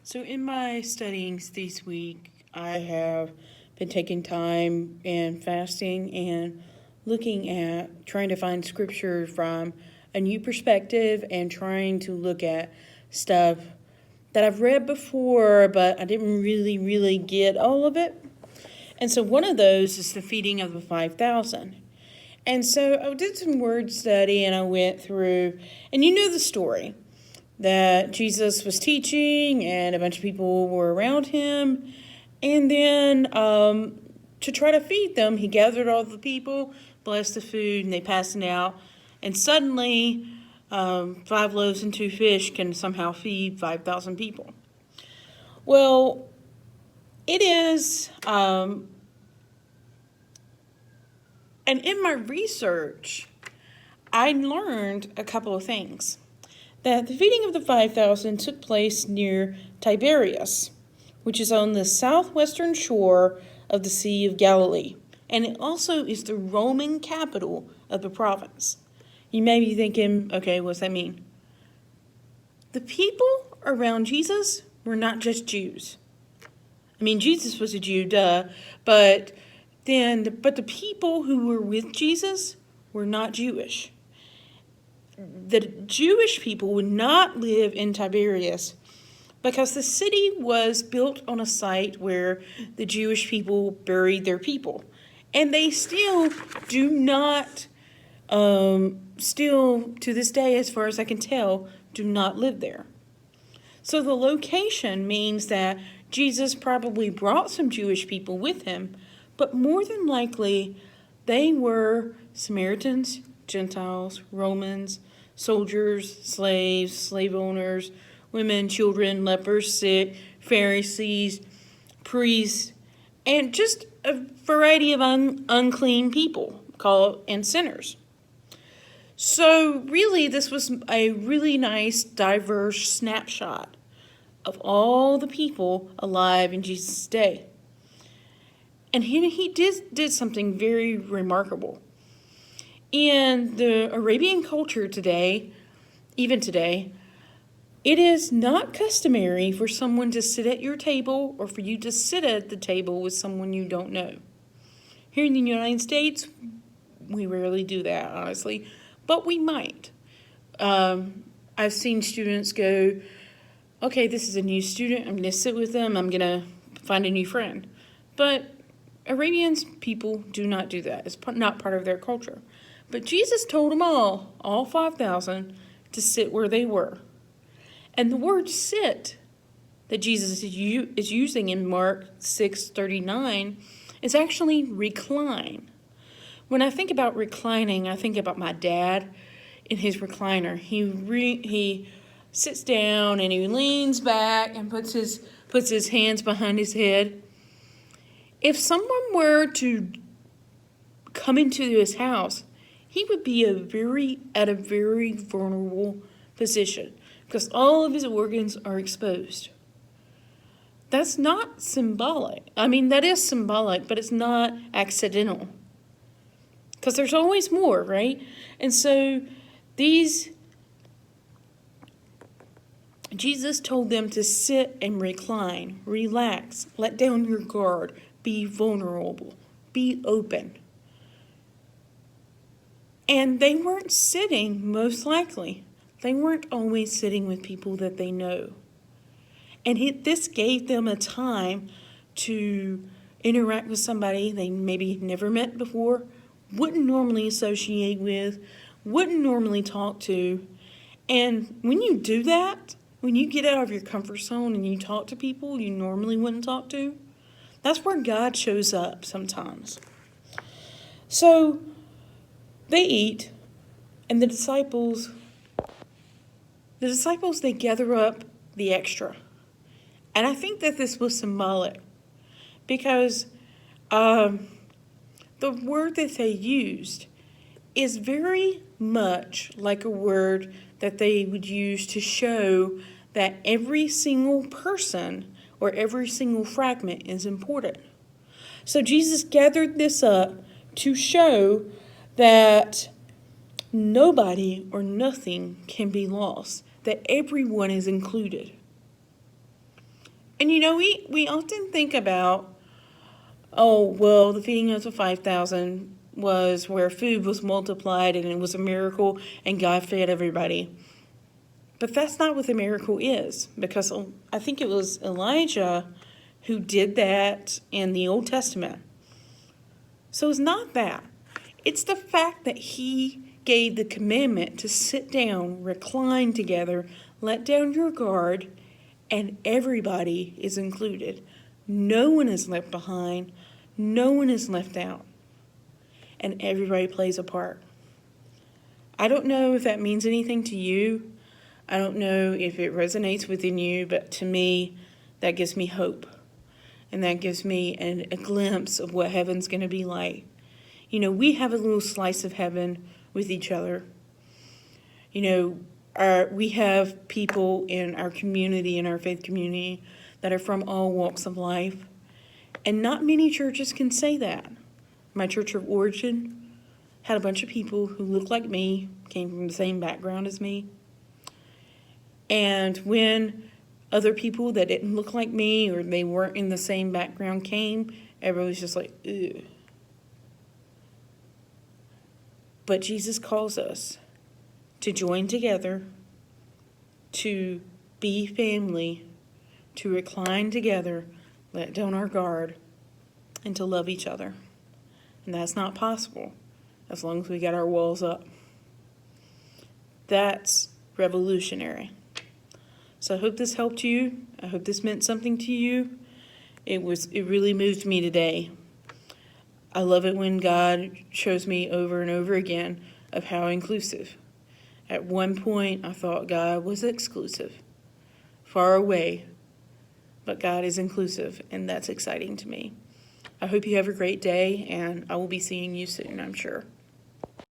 So, in my studyings this week, I have been taking time and fasting and looking at trying to find scripture from a new perspective and trying to look at stuff that I've read before, but I didn't really get all of it. And so, one of those is the feeding of the 5,000. And so, I did some word study and I went through, and you know the story that Jesus was teaching and a bunch of people were around him. And then to try to feed them, he gathered all the people, blessed the food, and they passed it out. And suddenly, 5 loaves and 2 fish can somehow feed 5,000 people. Well, it is, and in my research, I learned a couple of things. That the feeding of the 5,000 took place near Tiberias, which is on the southwestern shore of the Sea of Galilee, and it also is the Roman capital of the province. You may be thinking, okay, what's that mean? The people around Jesus were not just Jews. I mean, Jesus was a Jew, duh, but the people who were with Jesus were not Jewish. The Jewish people would not live in Tiberias because the city was built on a site where the Jewish people buried their people. And they still do not, still to this day, as far as I can tell, do not live there. So the location means that Jesus probably brought some Jewish people with him, but more than likely they were Samaritans, Gentiles, Romans, soldiers, slaves, slave owners, women, children, lepers, sick, Pharisees, priests, and just a variety of unclean people and sinners. So really, this was a really nice, diverse snapshot of all the people alive in Jesus' day. And he did something very remarkable. In the Arabian culture today, even today, it is not customary for someone to sit at your table or for you to sit at the table with someone you don't know. Here in the United States, we rarely do that, honestly, but we might. I've seen students go, okay, this is a new student, I'm going to sit with them, I'm going to find a new friend. But Arabians, people do not do that. It's not part of their culture. But Jesus told them all 5,000, to sit where they were. And the word sit that Jesus is using in Mark 6:39 is actually recline. When I think about reclining, I think about my dad in his recliner. He sits down and he leans back and puts his hands behind his head. If someone were to come into his house, he would be at a very vulnerable position because all of his organs are exposed. That's not symbolic. I mean, that is symbolic, but it's not accidental. Because there's always more, right? And so Jesus told them to sit and recline, relax, let down your guard, be vulnerable, be open. And they weren't sitting, most likely. They weren't always sitting with people that they know. And this gave them a time to interact with somebody they maybe never met before, wouldn't normally associate with, wouldn't normally talk to. And when you do that, when you get out of your comfort zone and you talk to people you normally wouldn't talk to, that's where God shows up sometimes. So they eat, and the disciples, they gather up the extra. And I think that this was symbolic because the word that they used is very much like a word that they would use to show that every single person or every single fragment is important. So Jesus gathered this up to show that nobody or nothing can be lost, that everyone is included. And we often think about, oh, well, the feeding of the 5,000 was where food was multiplied and it was a miracle and God fed everybody. But that's not what the miracle is, because I think it was Elijah who did that in the Old Testament. So it's not that. It's the fact that he gave the commandment to sit down, recline together, let down your guard, and everybody is included. No one is left behind. No one is left out. And everybody plays a part. I don't know if that means anything to you. I don't know if it resonates within you, but to me, that gives me hope. And that gives me a glimpse of what heaven's going to be like. We have a little slice of heaven with each other. We have people in our community, in our faith community, that are from all walks of life. And not many churches can say that. My church of origin had a bunch of people who looked like me, came from the same background as me. And when other people that didn't look like me or they weren't in the same background came, everyone was just like, ugh. But Jesus calls us to join together, to be family, to recline together, let down our guard, and to love each other. And that's not possible as long as we got our walls up. That's revolutionary. So I hope this helped you. I hope this meant something to you. It really moved me today. I love it when God shows me over and over again of how inclusive. At one point, I thought God was exclusive, far away, but God is inclusive, and that's exciting to me. I hope you have a great day, and I will be seeing you soon, I'm sure.